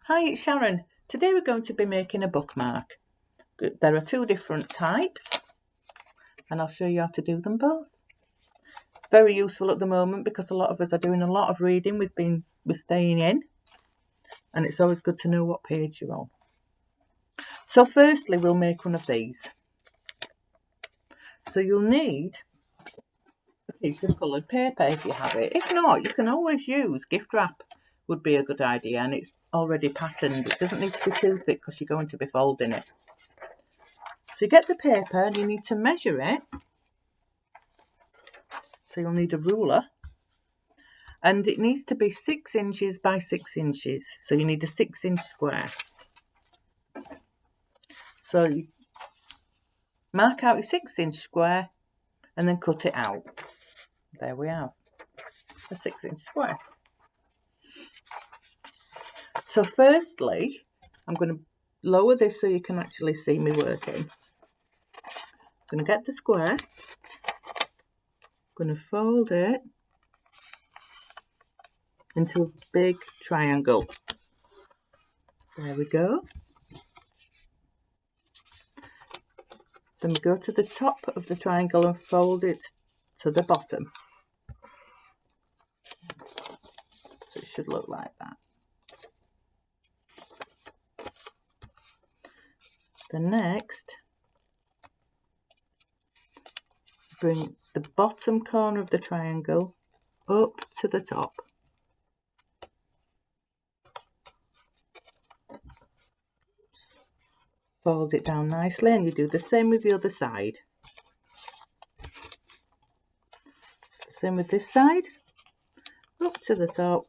Hi, it's Sharon. Today we're going to be making a bookmark. There are two different types and I'll show you how to do them both. Very useful at the moment because a lot of us are doing a lot of reading. We're staying in and it's always good to know what page you're on. So firstly we'll make one of these. So you'll need a piece of coloured paper if you have it. If not, you can always use gift wrap. Would be a good idea, and it's already patterned. It doesn't need to be too thick because you're going to be folding it. So you get the paper and you need to measure it. So you'll need a ruler, and it needs to be 6 inches by 6 inches. So you need a 6-inch square. So you mark out your 6-inch square and then cut it out. There we have a 6-inch square. So firstly, I'm going to lower this so you can actually see me working. I'm going to get the square, I'm going to fold it into a big triangle. There we go. Then we go to the top of the triangle and fold it to the bottom. So it should look like that. Then next, bring the bottom corner of the triangle up to the top. Fold it down nicely and you do the same with the other side. Same with this side, up to the top.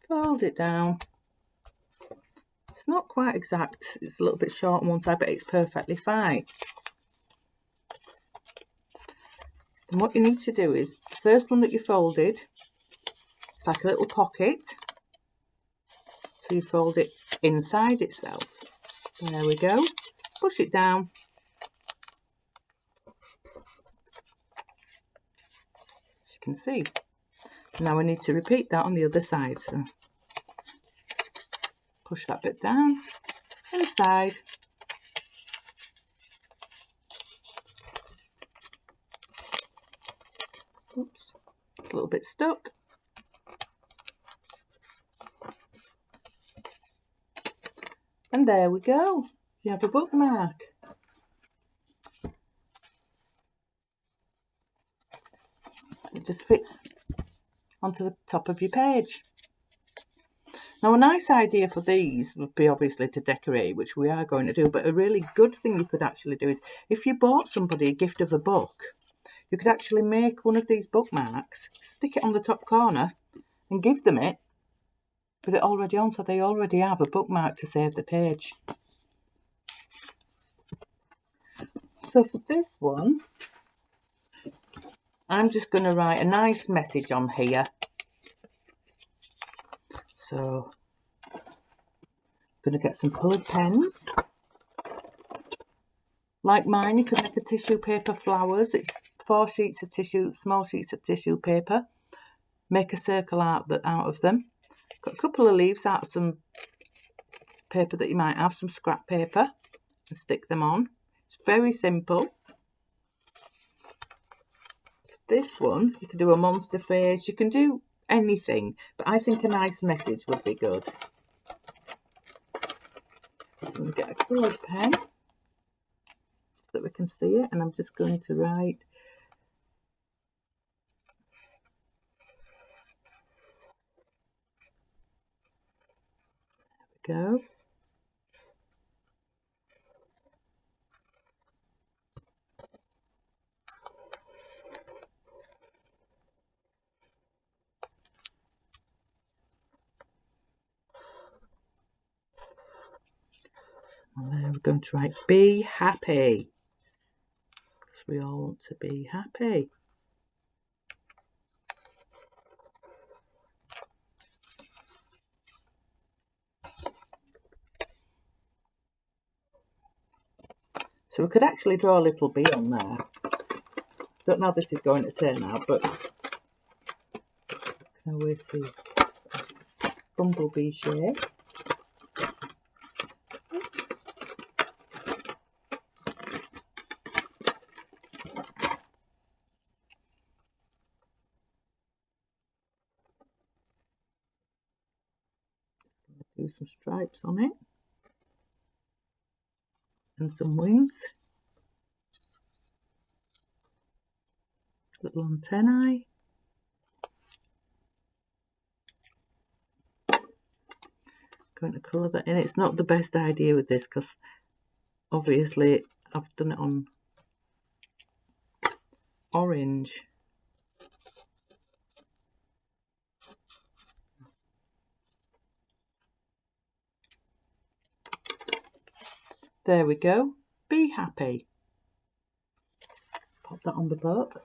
Fold it down. It's not quite exact, it's a little bit short on one side, but it's perfectly fine. And what you need to do is, the first one that you folded, it's like a little pocket. So you fold it inside itself. There we go. Push it down. As you can see. Now we need to repeat that on the other side. So push that bit down, inside. Oops, a little bit stuck. And there we go. You have a bookmark. It just fits onto the top of your page. Now a nice idea for these would be obviously to decorate, which we are going to do, but a really good thing you could actually do is if you bought somebody a gift of a book, you could actually make one of these bookmarks, stick it on the top corner and give them it with it already on, so they already have a bookmark to save the page. So for this one, I'm just going to write a nice message on here. So I'm going to get some coloured pens. Like mine, you can make a tissue paper flowers. It's 4 sheets of tissue, small sheets of tissue paper. Make a circle out of them. Got a couple of leaves out of some paper that you might have, some scrap paper, and stick them on. It's very simple. For this one, you can do a monster face, you can do anything, but I think a nice message would be good. So I'm going to get a coloured pen so that we can see it, and I'm just going to write go. And then we're going to write be happy, because we all want to be happy. So we could actually draw a little bee on there. Don't know how this is going to turn out, but you can always see bumblebee shape. Oops. Do some stripes on it and some wings, little antennae. Going to colour that in. It's not the best idea with this because obviously I've done it on orange. There we go. Be happy. Pop that on the book.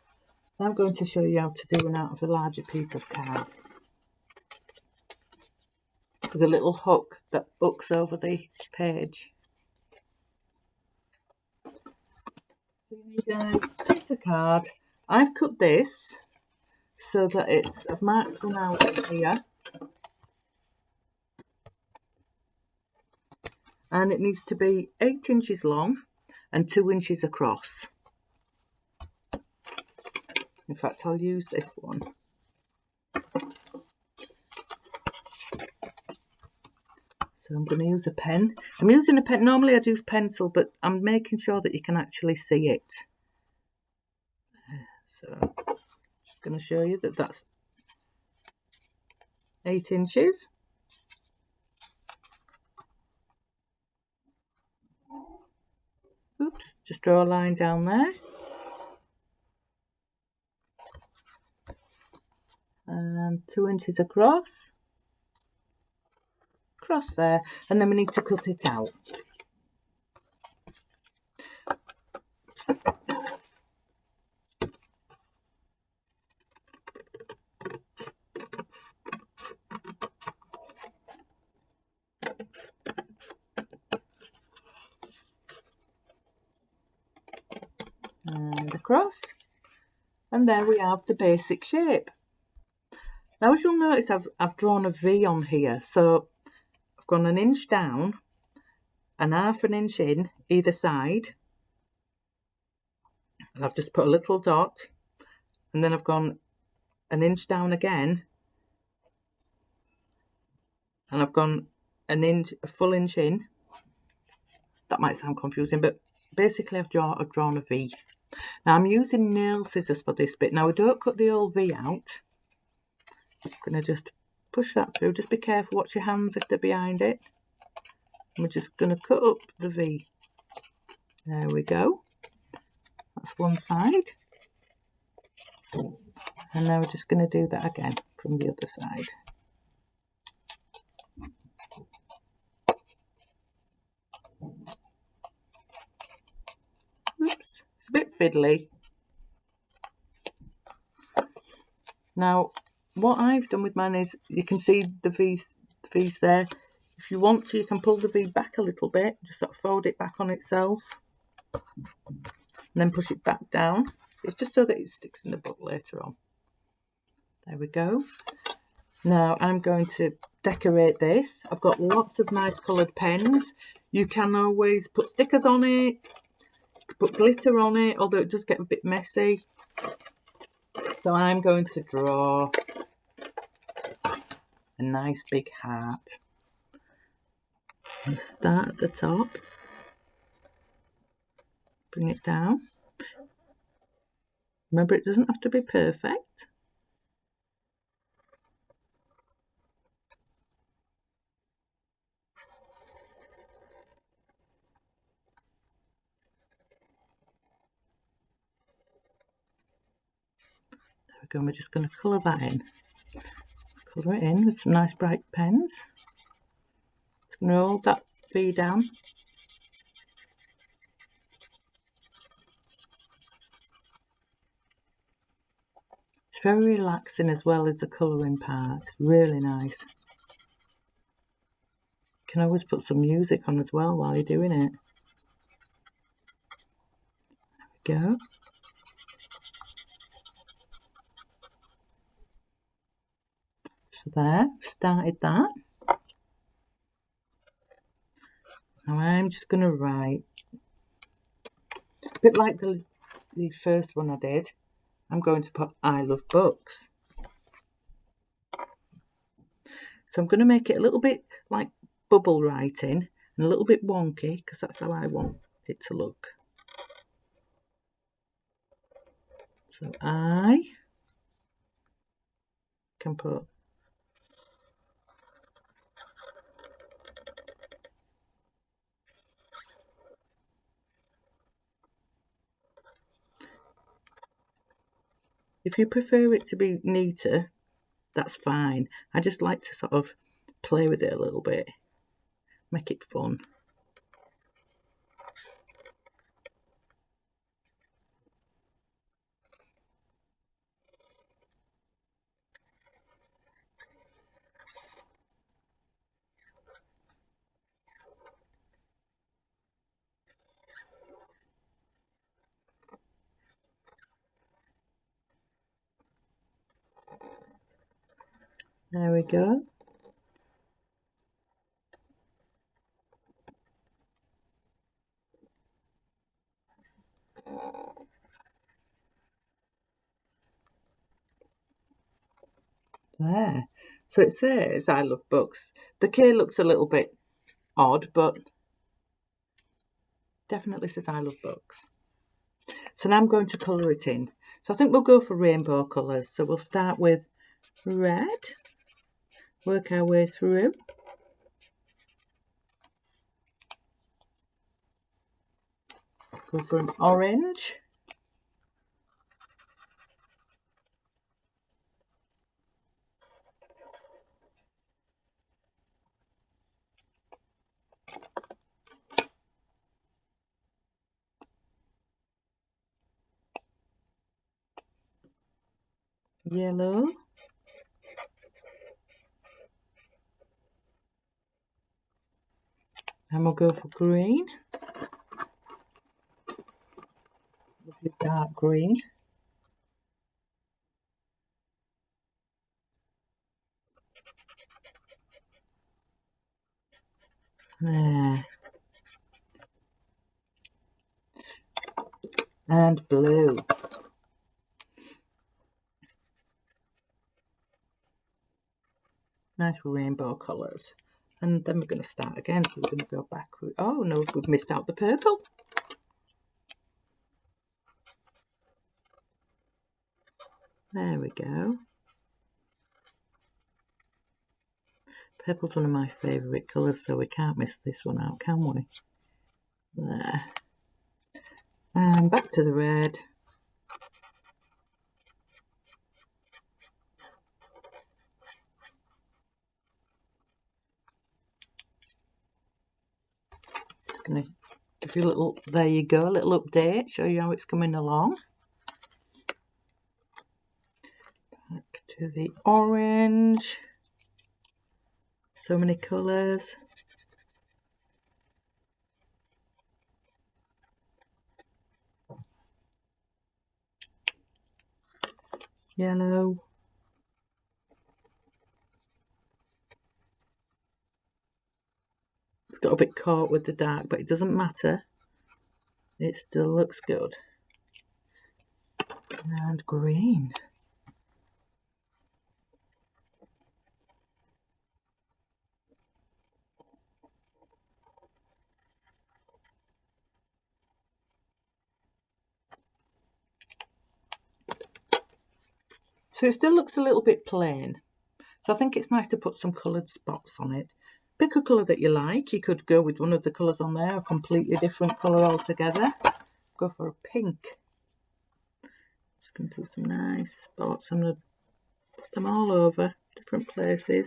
Now I'm going to show you how to do one out of a larger piece of card with a little hook that hooks over the page. So you need a piece of card. I've cut this so that I've marked one out here. And it needs to be 8 inches long and 2 inches across. In fact, I'll use this one. So I'm going to use a pen. I'm using a pen. Normally I'd use pencil, but I'm making sure that you can actually see it. So just going to show you that that's 8 inches. Oops, just draw a line down there. And 2 inches across there, and then we need to cut it out. And across, and there we have the basic shape. Now as you'll notice, I've drawn a V on here, so I've gone 1 inch down and 1/2 inch in either side, and I've just put a little dot, and then I've gone 1 inch down again, and I've gone a full inch in. That might sound confusing, but basically I've drawn a V. Now I'm using nail scissors for this bit. Now we don't cut the old V out. I'm going to just push that through. Just be careful, watch your hands if they're behind it. And we're just going to cut up the V. There we go. That's one side. And now we're just going to do that again from the other side. Oops, it's a bit fiddly. Now, what I've done with mine is, you can see the V's there. If you want to, you can pull the V back a little bit, just sort of fold it back on itself, and then push it back down. It's just so that it sticks in the book later on. There we go. Now I'm going to decorate this. I've got lots of nice coloured pens. You can always put stickers on it, you can put glitter on it, although it does get a bit messy. So I'm going to draw a nice big heart. And start at the top, bring it down. Remember, it doesn't have to be perfect. There we go, and we're just going to colour that in. Colour it in with some nice bright pens. Just going to hold that V down. It's very relaxing as well as the colouring part. It's really nice. You can always put some music on as well while you're doing it. There we go. So there, started that. Now I'm just going to write, a bit like the first one I did, I'm going to put I love books. So I'm going to make it a little bit like bubble writing and a little bit wonky because that's how I want it to look. So I can put if you prefer it to be neater, that's fine. I just like to sort of play with it a little bit, make it fun. There we go. There. So it says I love books. The K looks a little bit odd, but definitely says I love books. So now I'm going to colour it in. So I think we'll go for rainbow colours. So we'll start with red, work our way through. Go for an orange. Yellow. And we'll go for green. Lovely dark green. There. And blue. Nice rainbow colours. And then we're going to start again. So we're going to go back. Oh no, we've missed out the purple. There we go. Purple's one of my favourite colours, so we can't miss this one out, can we? There. And back to the red. Just going to give you a little, there you go, a little update, show you how it's coming along. Back to the orange. So many colours. Yellow. It's got a bit caught with the dark, but it doesn't matter. It still looks good. And green. So it still looks a little bit plain. So I think it's nice to put some coloured spots on it. Pick a colour that you like. You could go with one of the colours on there, a completely different colour altogether. Go for a pink. Just going to do some nice spots. I'm going to put them all over different places.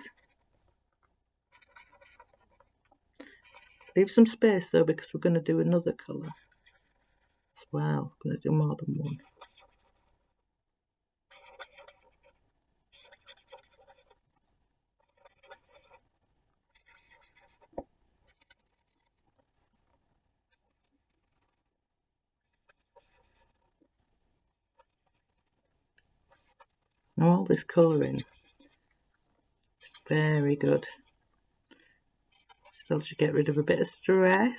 Leave some space though, because we're going to do another colour as well. We're going to do more than one. Now all this colouring, Very good. Still should get rid of a bit of stress.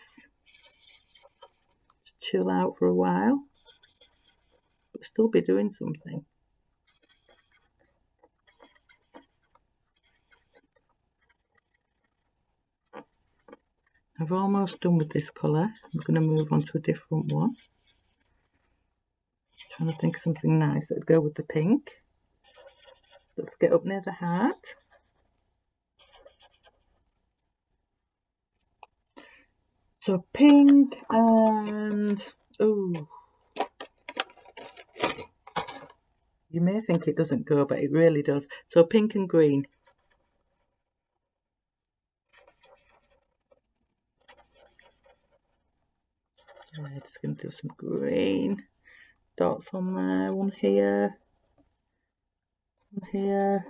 Just chill out for a while, but still be doing something. I've almost done with this colour. I'm going to move on to a different one. Trying to think of something nice that would go with the pink. Don't forget up near the heart. So pink and, ooh, you may think it doesn't go, but it really does. So pink and green. Yeah, just going to do some green dots on there. One here, one here,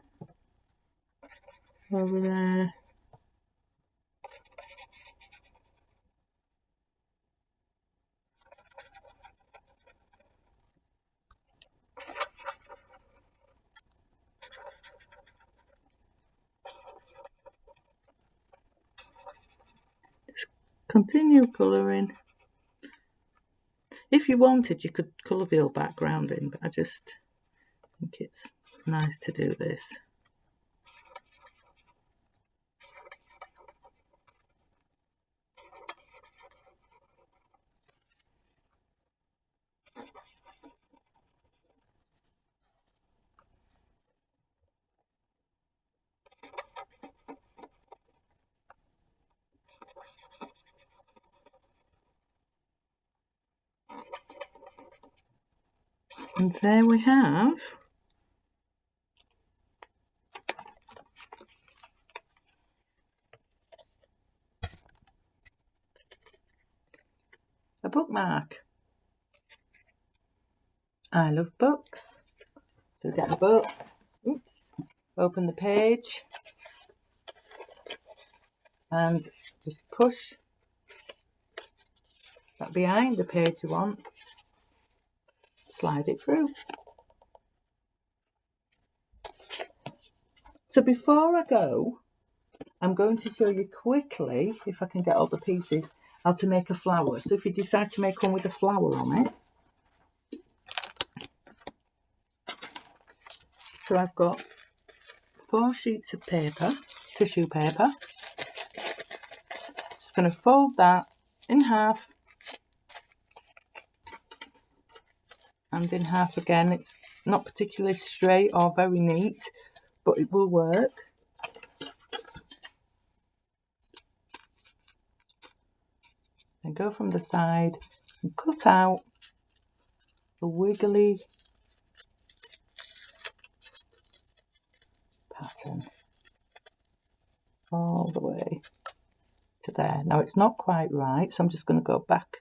over there. Continue colouring. If you wanted, you could colour the old background in, but I just think it's nice to do this. And there we have a bookmark. I love books. So get the book, oops, open the page and just push that behind the page you want, slide it through. So before I go, I'm going to show you quickly, if I can get all the pieces, how to make a flower. So if you decide to make one with a flower on it, so I've got 4 sheets of paper, tissue paper. Just going to fold that in half and in half again. It's not particularly straight or very neat, but it will work. Then go from the side and cut out a wiggly pattern all the way to there. Now it's not quite right, so I'm just going to go back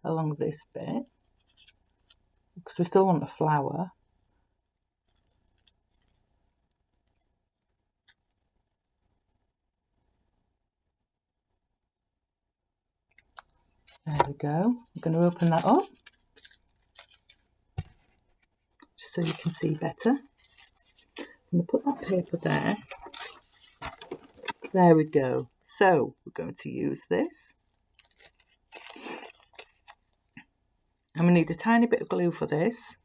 along this bit because we still want the flower. There we go. I'm going to open that up just so you can see better. I'm going to put that paper there. There we go. So we're going to use this. And we need a tiny bit of glue for this.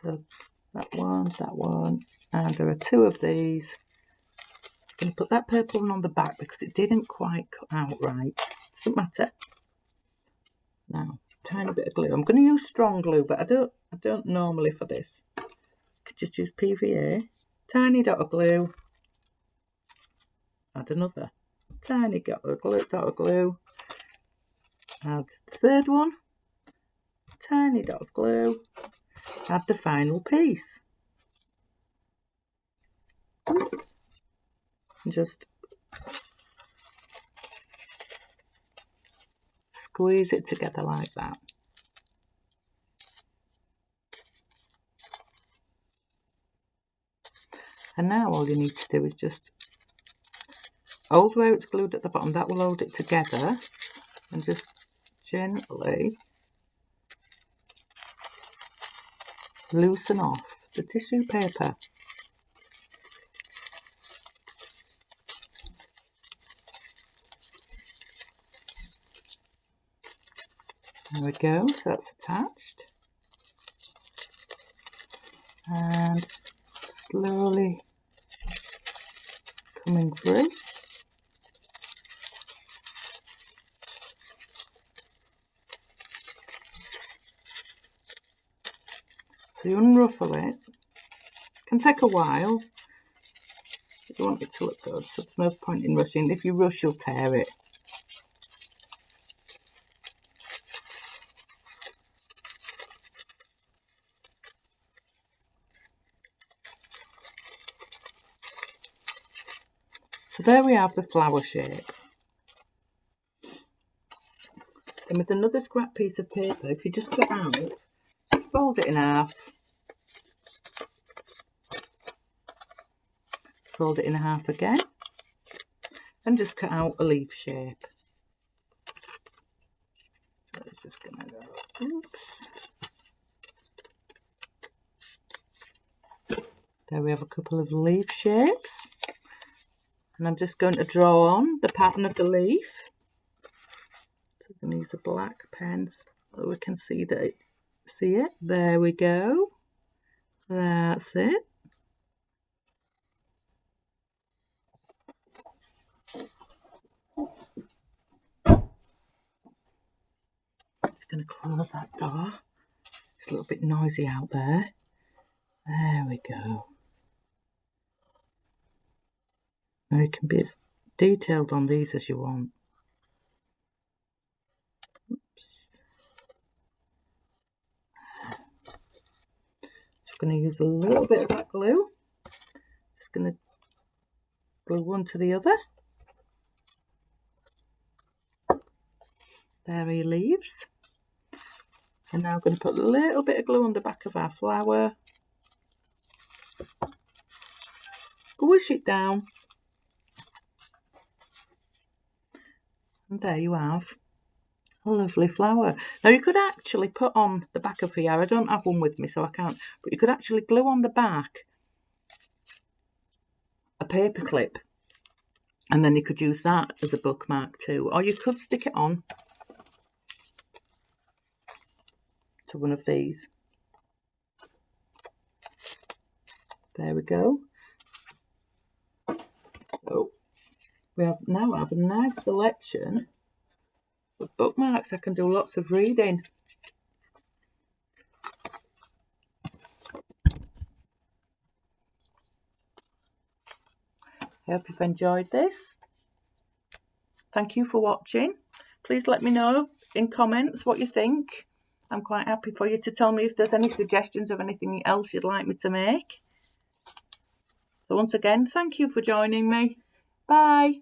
So that one, and there are 2 of these. I'm going to put that purple one on the back because it didn't quite cut out right. Doesn't matter. Now, tiny bit of glue. I'm going to use strong glue, but I don't normally for this. You could just use PVA. Tiny dot of glue. Add another tiny dot of glue. Add the 3rd one. Tiny dot of glue. Add the final piece. Oops. And just squeeze it together like that. And now all you need to do is just hold where it's glued at the bottom. That will hold it together. And just gently loosen off the tissue paper. There we go, so that's attached. And slowly coming through. So you unruffle it. It can take a while. You want it to look good, so there's no point in rushing. If you rush, you'll tear it. So there we have the flower shape. And with another scrap piece of paper, if you just cut out, just fold it in half. Fold it in half again. And just cut out a leaf shape. So it's just going to go, oops. There we have a couple of leaf shapes. And I'm just going to draw on the pattern of the leaf. So I'm going to use a black pen so we can see it. There we go. That's it. Just going to close that door. It's a little bit noisy out there. There we go. Now you can be as detailed on these as you want. Oops. So I'm going to use a little bit of that glue. Just going to glue one to the other. There are your leaves. And now I'm going to put a little bit of glue on the back of our flower. Squish it down. And there you have a lovely flower. Now you could actually put on the back of here, I don't have one with me so I can't, but you could actually glue on the back a paper clip and then you could use that as a bookmark too, or you could stick it on to one of these. There we go. So we now have a nice selection of bookmarks. I can do lots of reading. I hope you've enjoyed this. Thank you for watching. Please let me know in comments what you think. I'm quite happy for you to tell me if there's any suggestions of anything else you'd like me to make. So once again, thank you for joining me. Bye.